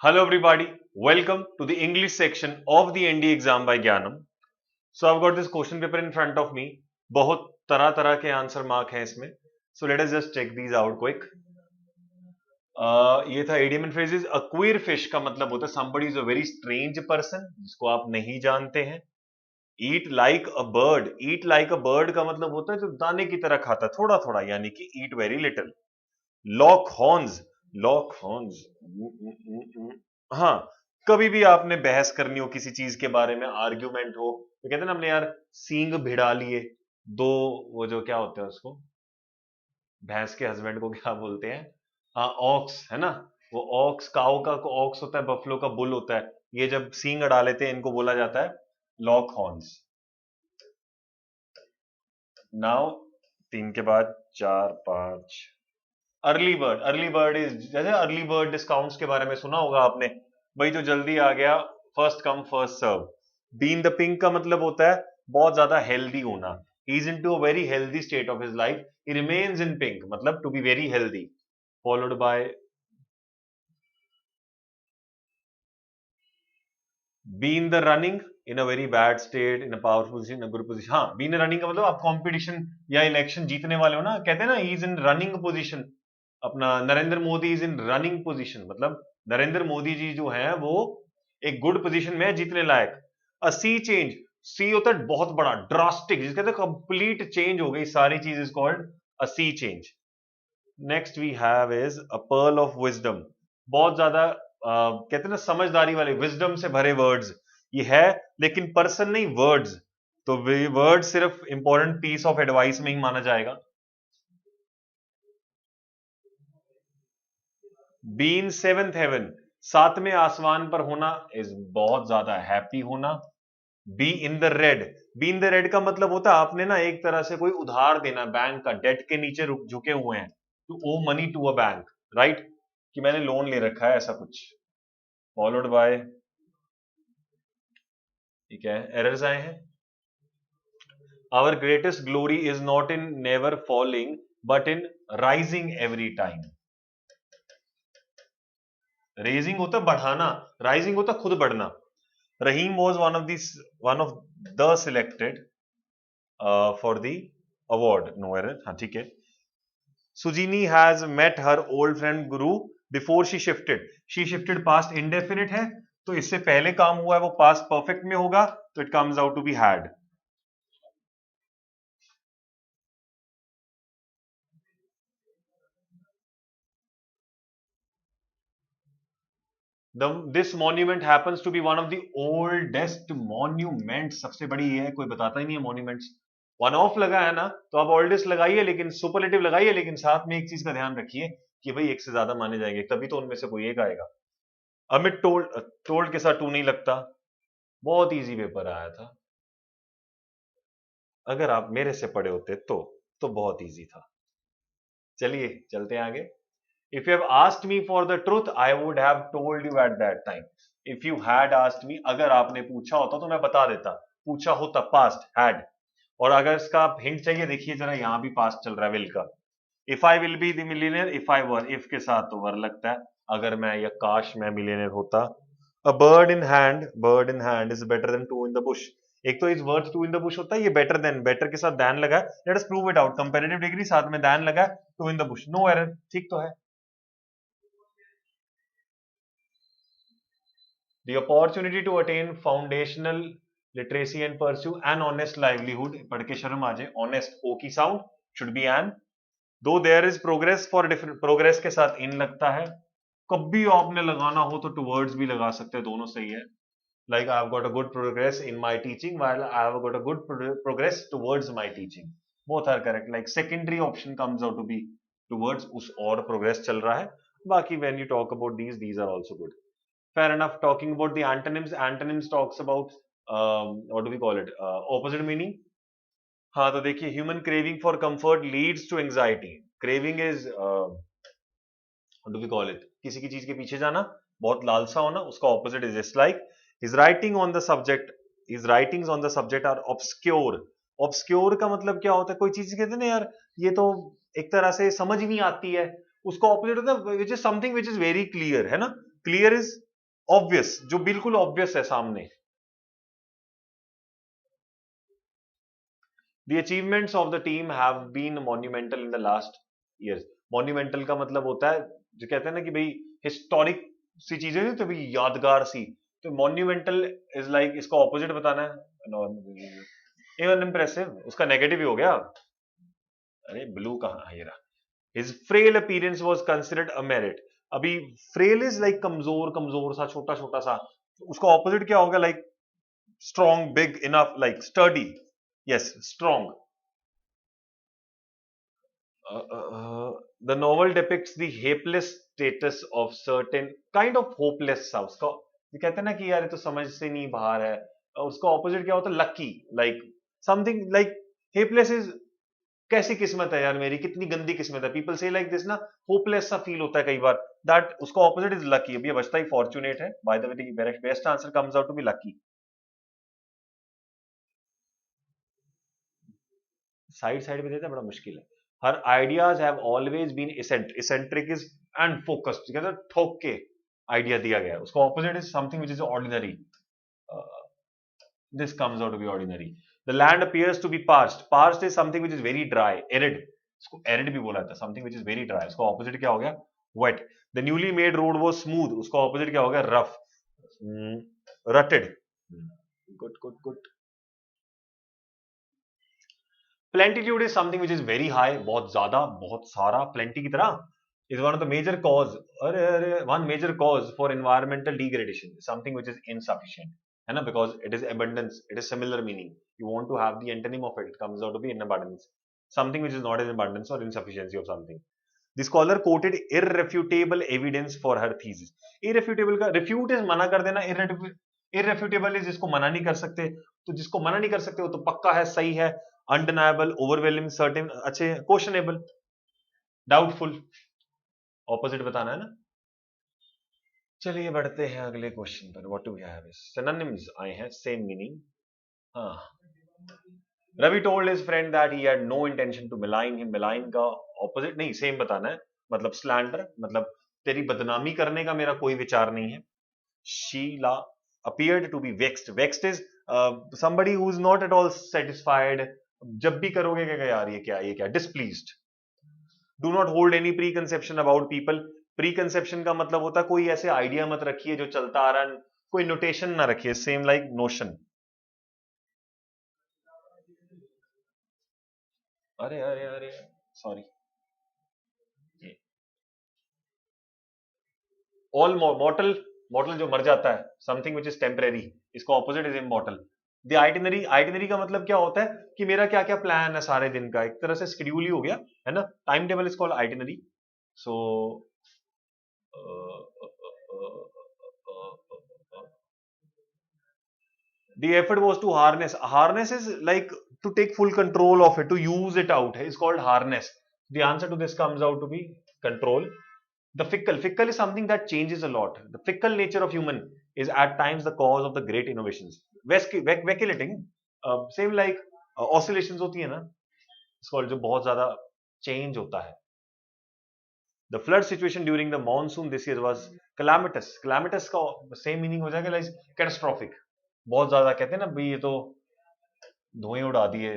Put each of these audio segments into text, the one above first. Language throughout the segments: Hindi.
Hello everybody, welcome to the English section of the ND exam by Gyanam. So I've got this question paper in front of me. बहुत तरह तरह के आंसर मार्क हैं इसमें. So let us just check these out quick. ये था idiom and phrases. A queer fish का मतलब होता है somebody is a very strange person जिसको आप नहीं जानते हैं. Eat like a bird. Eat like a bird का मतलब होता है जो दाने की तरह खाता है थोड़ा थोड़ा यानी कि eat very little. Lock horns. Lock horns. हाँ, कभी भी आपने बहस करनी हो किसी चीज के बारे में, आर्ग्यूमेंट हो, तो कहते हैं ना हमने यार सींग भिड़ा लिए दो. वो जो क्या होता है उसको, भैंस के हस्बैंड को क्या बोलते हैं? हाँ, ऑक्स है ना. वो ऑक्स, काऊ का ऑक्स होता है, बफलो का बुल होता है. ये जब सींग अड़ा लेते हैं इनको बोला जाता है लॉक हॉर्न्स. नाउ तीन के बाद चार पांच. Early bird. Early bird is, जैसे अर्ली बर्ड डिस्काउंट्स के बारे में सुना होगा आपने, भाई जो जल्दी आ गया, first come first serve. Be in the pink का मतलब होता है बहुत ज्यादा हेल्दी होना. He is into a very healthy state of his life. He remains in pink मतलब to be very healthy. Followed by be in the running in a very bad state, in a powerful position, in a good position. हाँ, बी इन रनिंग का मतलब आप कंपटीशन या इलेक्शन जीतने वाले हो ना, कहते हैं ना he is in running position. अपना Narendra Modi is in running position मतलब नरेंद्र मोदी जी जो हैं वो एक गुड पोजीशन में है, जीतने लायक. अ सी चेंज. सी होता है बहुत बड़ा, ड्रास्टिक, जिसके कहते हैं कंप्लीट चेंज हो गई सारी चीज, is called a sea change. Next we have is a pearl of wisdom. बहुत ज्यादा कहते हैं ना समझदारी वाले, विजडम से भरे वर्ड्स ये है, लेकिन पर्सन नहीं, वर्ड्स. तो वर्ड सिर्फ इंपॉर्टेंट पीस ऑफ एडवाइस में ही माना जाएगा. बी इन सेवेंथ हेवन, सातवें आसमान पर होना, इज बहुत ज्यादा हैप्पी होना. B in the red. B in the red का मतलब होता है आपने ना एक तरह से कोई उधार देना, बैंक का डेट के नीचे रुक झुके हुए हैं, to owe money to a bank, right, कि मैंने लोन ले रखा है ऐसा कुछ. फॉलोड बाय, ठीक है, एरर्स आए हैं. Our greatest glory is not in never falling but in rising every time. Raising होता है बढ़ाना, राइजिंग होता है खुद बढ़ना. Rahim was one of the selected for the award. No error, हाँ ठीक है. Sujini has met her old friend Guru before she shifted. She shifted past indefinite है, तो इससे पहले काम हुआ है वो पास्ट परफेक्ट में होगा, तो it comes out to be had. This monument happens to be one of the oldest monument. सबसे बड़ी ये है, कोई बताता ही नहीं है मॉन्यूमेंट्स. वन ऑफ लगा है ना, तो आप ओल्डेस्ट लगाइए, लेकिन सुपरलेटिव लगाइए, लेकिन साथ में एक चीज का ध्यान रखिए कि भाई एक से ज्यादा माने जाएंगे, तभी तो उनमें से कोई एक आएगा. अमित टोल्ड, टोल्ड के साथ टू नहीं लगता. बहुत इजी पेपर आया था, अगर आप मेरे से पढ़े होते तो बहुत इजी था. चलिए चलते हैं आगे. If you have asked me for the truth I would have told you at that time. If you had asked me, अगर आपने पूछा होता तो मैं बता देता. पूछा होता, पास्ट हैड. और अगर इसका हिंट चाहिए, देखिए जरा यहां भी पास्ट चल रहा है विल का. If I will be the millionaire, if I were, if के साथ तो वर लगता है, अगर मैं या काश मैं मिलियनेयर होता. A bird in hand is better than two in the bush. एक तो is worth two in the bush होता है, ये बेटर देन, बेटर के साथ दैन लगा. Let us prove it out. Comparative degree साथ में दैन लगा, two in the bush. No error, ठीक तो है. The opportunity to attain foundational literacy and pursue an honest livelihood. पढ़ के शर्म आ जाए, honest o की sound should be an. Though there is progress for different, progress के साथ in लगता है. कभी आपने लगाना हो तो towards भी लगा सकते हैं, दोनों सही है. Like I have got a good progress in my teaching while I have got a good progress towards my teaching. Both are correct. Like secondary option comes out to be towards, उस और progress चल रहा है. बाकी when you talk about these are also good. Fair enough. Talking about the antonyms, antonyms talks about what do we call it, opposite meaning. हाँ, तो देखिए, human craving for comfort leads to anxiety. Craving is what do we call it, किसी की चीज के पीछे जाना, बहुत लालसा होना, उसका opposite is dislike. His writing on the subject, his writings on the subject are obscure. Obscure का मतलब क्या होता है, कोई चीज कहते हैं ना यार ये तो एक तरह से समझ नहीं आती है, उसका ऑपोजिट होता है which is something which is very clear, है ना. क्लियर इज ऑब्वियस, जो बिल्कुल ऑब्वियस है सामने। The achievements of the team have been monumental in the last years. Monumental का मतलब होता है जो कहते हैं ना कि भाई हिस्टोरिक सी चीजें नहीं तो भाई यादगार सी, तो monumental is like इसका ऑपोजिट बताना है, even impressive उसका नेगेटिव ही हो गया। अरे ब्लू कहाँ है, ये रहा। His frail appearance was considered a merit। अभी frail is like कमजोर कमजोर सा छोटा छोटा सा, उसका ऑपोजिट क्या होगा, like strong, big enough, like sturdy। yes, strong। the novel depicts the helpless status of certain kind of hopeless सा, उसका ये कहते हैं ना कि यार ये तो समझ से नहीं बाहर है, और उसका ऑपोजिट क्या होता है, lucky, like something like hapless is कैसी किस्मत है यार मेरी, कितनी गंदी किस्मत है, पीपल से लाइक दिस ना, होपलेस सा फील होता है कई बार, दैट उसका ऑपोजिट इज लकी। अभी बचता ही फॉर्चुनेट है, by the way best answer comes out to be lucky. Side side में देता है, बड़ा मुश्किल है। Her ideas have always been eccentric is and focused, कहते हैं ठोक के आइडिया दिया गया है, उसका opposite is something which is ordinary, this comes out to be ordinary। the land appears to be parched is something which is very dry, arid, इसको arid भी बोला जाता है, something which is very dry, उसका opposite क्या हो गया, wet। the newly made road was smooth, उसका opposite क्या हो गया, rough, rutted। good। plenitude is something which is very high, बहुत ज्यादा, बहुत सारा, plenty की तरह, is one of the major cause, one major cause for environmental degradation, something which is insufficient, है ना, because it is abundance, it is similar meaning, you want to have the antonym of it, it comes out to be in abundance, something which is not in abundance or insufficiency of something। the scholar quoted irrefutable evidence for her thesis। irrefutable का refute is मना कर देना, irrefutable is जिसको मना नहीं कर सकते, तो जिसको मना नहीं कर सकते वो तो पक्का है, सही है, undeniable, overwhelming, certain, अच्छे, questionable, doubtful, ऑपोजिट बताना है ना। चलिए बढ़ते हैं अगले क्वेश्चन पर। What do we have, synonyms आए हैं, सेम मीनिंग। हाँ, Ravi told his friend that he had no intention to malign him, malign का ऑपोजिट नहीं, सेम बताना है, मतलब स्लैंडर, मतलब तेरी बदनामी करने का मेरा कोई विचार नहीं है। Sheila appeared to be vexed, vexed is somebody who is not at all satisfied, जब भी करोगे क्या यार ये क्या displeased। do not hold any preconception about people, preconception का मतलब होता है कोई ऐसे आइडिया मत रखिए जो चलता आ रहा है, कोई नोटेशन ना रखिए, सेम लाइक नोशन। अरे अरे अरे सॉरी, ऑल मॉर्टल, मॉर्टल जो मर जाता है, समथिंग विच इज टेम्परेरी, इसका opposite is immortal. The itinerary, itinerary का मतलब क्या होता है कि मेरा क्या क्या प्लान है सारे दिन का, एक तरह से शेड्यूल ही हो गया है ना, time table is called itinerary. So the effort was to harness, harness is like to take full control of it, to use it out, is called harness। the answer to this comes out to be control। the fickle is something that changes a lot, the fickle nature of human is at times the cause of the great innovations। vacillating, same like oscillations होती है ना, it's called जो बहुत ज्यादा change होता है। the flood situation during the monsoon this year was calamitous, calamitous का same meaning हो जाएगा like catastrophic, बहुत ज्यादा, कहते हैं ना भाई ये तो धुएं उड़ा दिए,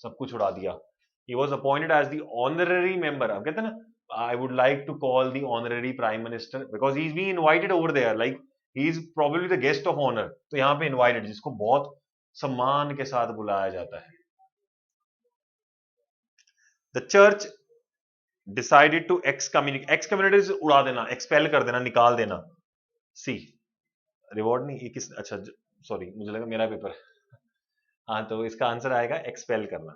सब कुछ उड़ा दिया। he was appointed as the honorary member, अब कहते हैं ना, I would like to call the honorary prime minister because he is being invited over there, like he is probably the guest of honor, तो यहाँ पे invited जिसको बहुत सम्मान के साथ बुलाया जाता है। the church decided to excommunicate, excommunicate is उड़ा देना, expel कर देना, निकाल देना। सी रिवॉर्ड नहीं, ये किस, अच्छा सॉरी मुझे लगा मेरा पेपर, हाँ तो इसका आंसर आएगा एक्सपेल करना।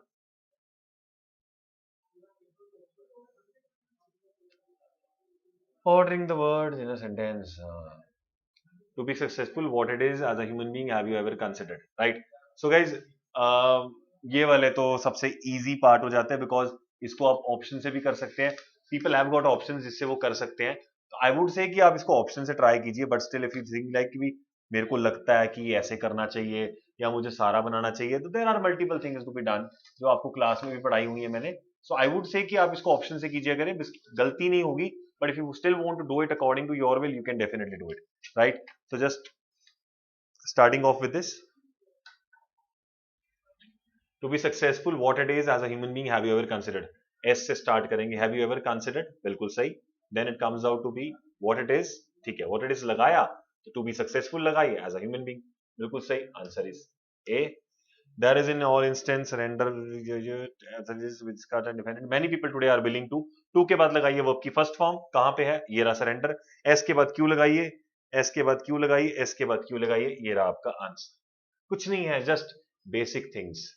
ordering the words in a sentence, to be successful what it is as a human being have you ever considered, right? so guys, ये वाले तो सबसे इजी पार्ट हो जाते हैं बिकॉज इसको आप ऑप्शन से भी कर सकते हैं, पीपल हैव गॉट ऑप्शन जिससे वो कर सकते हैं, तो आई वुड से कि आप इसको ऑप्शन से ट्राई कीजिए, but still if you think like भी मेरे को लगता है कि ऐसे करना चाहिए या मुझे सारा बनाना चाहिए, तो there are multiple things to be done जो आपको क्लास में भी पढ़ाई हुई है मैंने। सो आई वुड से कि आप इसको ऑप्शन से कीजिए करें, गलती नहीं होगी, but if you still want to do it according to your will, you can definitely do it, right? So just starting off with this, to be successful, what it is as a human being, have you ever considered? S से start करेंगे, have you ever considered? बिल्कुल सही. Then it comes out to be what it is. ठीक है, what it is लगाया, तो to be successful लगाइए as a human being. बिल्कुल सही. Answer is A. There is in all instance render with cut and defended. Many people today are willing to के बाद लगाइए verb की first form. कहाँ पे है? ये रहा surrender. S के बाद Q लगाइए, S के बाद Q लगाइए, S के बाद Q लगाइए. ये रहा आपका आंसर. कुछ नहीं है, just basic things.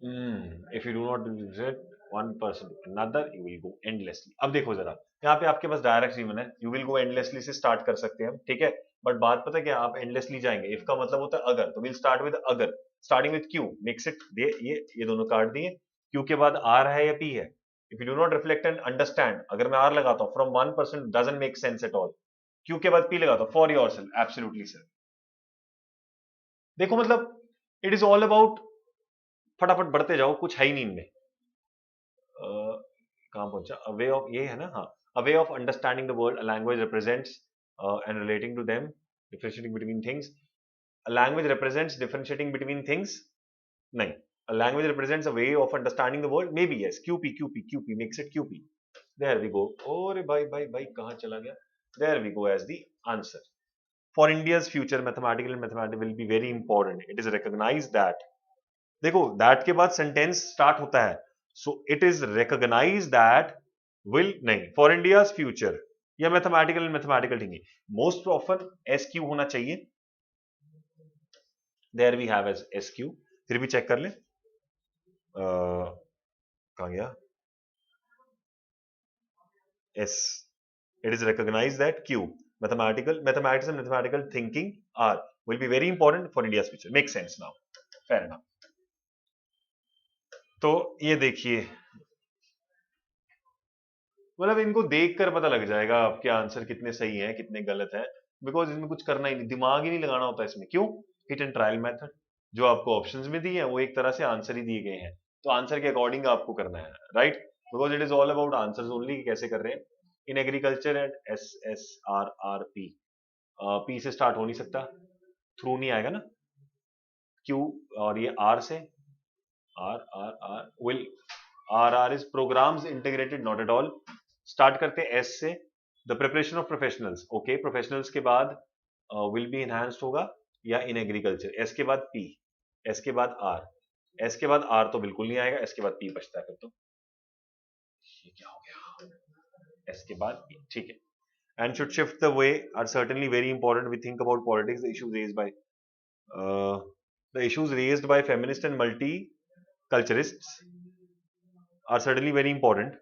If you do not reject one person to another, you will go endlessly. अब देखो जरा, यहाँ पे आपके पास डायरेक्ट जीवन है, you will go endlessly से स्टार्ट कर सकते हैं हम, ठीक है. बट बात पता है क्या, आप endlessly जाएंगे. if का मतलब होता है अगर, तो we'll start with अगर, starting with Q, makes it दे ये दोनों काट दिए. Q के बाद R है या P है. If you do not reflect and understand, अगर मैं R लगाता हूँ, from one person doesn't make sense at all. Q के बाद P लगाता हूँ, for yourself, absolutely sir. देखो मतलब, it is all about फटाफट बढ़ते जाओ, कुछ है ही नहीं इनमें. कहाँ पहुंचा? अ वे ऑफ, ये है ना, हाँ. A way of understanding the world, a language represents and relating to them, differentiating between things. A language represents differentiating between things. नहीं, a language represents a way of understanding the world. May be yes, QP QP QP makes it QP. There we go. ओरे भाई भाई भाई, कहाँ चला गया? There we go as the answer. For India's future, mathematical and mathematics will be very important. It is recognized that. देखो, दैट के बाद सेंटेंस स्टार्ट होता है. So it is recognize that will, नहीं, फॉर इंडियाज फ्यूचर या mathematical mathematical thinking, most often S Q होना चाहिए. There we have as S Q. फिर भी चेक कर ले, कहां गया S. It is recognize that Q, mathematical mathematics and mathematical thinking are will be very important for India's future. Make sense now, fair enough. तो ये देखिए, मतलब इनको देखकर पता लग जाएगा आपके आंसर कितने सही हैं कितने गलत हैं, बिकॉज इसमें कुछ करना ही नहीं, दिमाग ही नहीं लगाना होता इसमें. क्यों? Hit and trial method. जो आपको ऑप्शंस में दिए हैं वो एक तरह से आंसर ही दिए गए हैं, तो आंसर के अकॉर्डिंग आपको करना है, right? Because it is all about answers only, कैसे कर रहे हैं. In agriculture and S S R P, P से स्टार्ट हो नहीं सकता, थ्रू नहीं आएगा ना. क्यू और ये आर से, R R R will, R R is programs integrated, not at all. Start करते हैं एस से, the preparation of professionals. Okay, professionals के बाद विल बी इनहांस्ड होगा या इन एग्रीकल्चर. एस के बाद पी, एस के बाद आर, एस के बाद आर तो बिल्कुल नहीं आएगा, एस के बाद पी बचता है. फिर तो ये क्या हो गया, एस के बाद पी, ठीक है. And should shift the way are certainly very important. We think about politics, the issues raised by the issues raised by feminists and multiculturalists are certainly very important.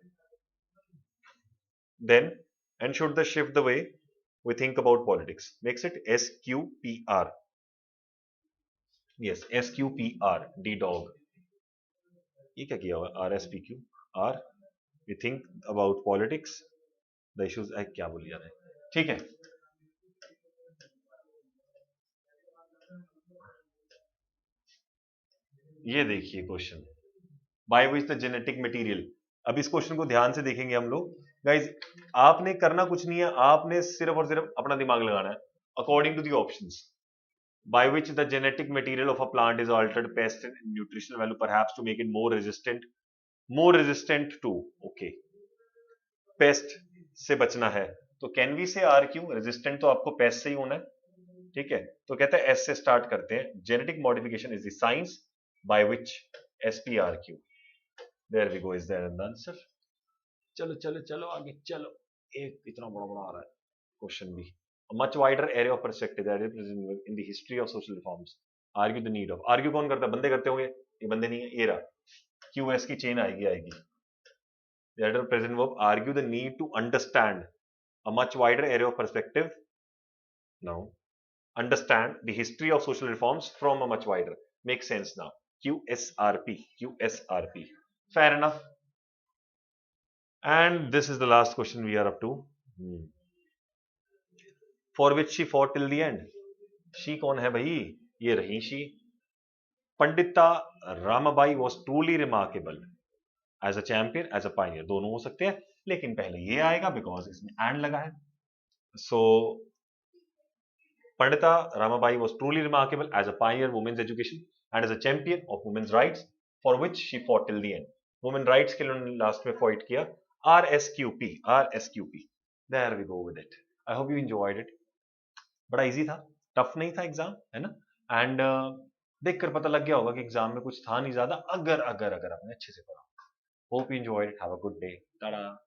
Then, and should the shift the way we think about politics, makes it SQPR. Yes, SQPR, D dog. ये क्या किया हुआ? RSPQ, R. We think about politics, the issues. क्या बोली जा रहा है? ठीक है. ये देखिए question, bye which the genetic material. अब इस क्वेश्चन को ध्यान से देखेंगे हम लोग. गाइज, आपने करना कुछ नहीं है, आपने सिर्फ और सिर्फ अपना दिमाग लगाना है. According to the options, by which the genetic material of a plant is altered, pest and nutritional value perhaps to make it more resistant to. Okay, pest से बचना है तो can we say R Q. Resistant तो आपको पेस्ट से ही होना है, ठीक है. तो कहते हैं एस से स्टार्ट करते हैं. Genetic modification is the science by which SPRQ. There we go, is there an answer. चलो चलो चलो आगे चलो. एक इतना बड़ा बड़ा आ रहा है क्वेश्चन भी. Much wider area of perspective in the history of social reforms. Argue the need of, argue कौन करता है? बंदे करते होंगे, ये बंदे नहीं है. ये रहा QS की चेन आएगी. Present verb, argue the need to understand a much wider area of perspective. Now, understand the history of social reforms from a much wider. Makes sense now. QSRP, QSRP. Fair enough. And this is the last question we are up to. For which she fought till the end. She कौन है भाई? ये रही she. Pandita Ramabai was truly remarkable as a champion, as a pioneer, दोनों हो सकते हैं, लेकिन पहले ये आएगा बिकॉज इसमें एंड लगा है. सो Pandita Ramabai was truly remarkable as a pioneer of women's education and as a champion of women's rights, for which she fought till the end. Women rights के लिए उन्होंने लास्ट में फाइट किया. RSQP, RSQP. There we go with it. I hope you enjoyed it. बड़ा इजी था, टफ नहीं था एग्जाम, है ना. एंड देख कर पता लग गया होगा कि एग्जाम में कुछ था नहीं ज्यादा, अगर अगर अगर आपने अच्छे से पढ़ा. Hope you enjoyed it. Have a good day. Tata.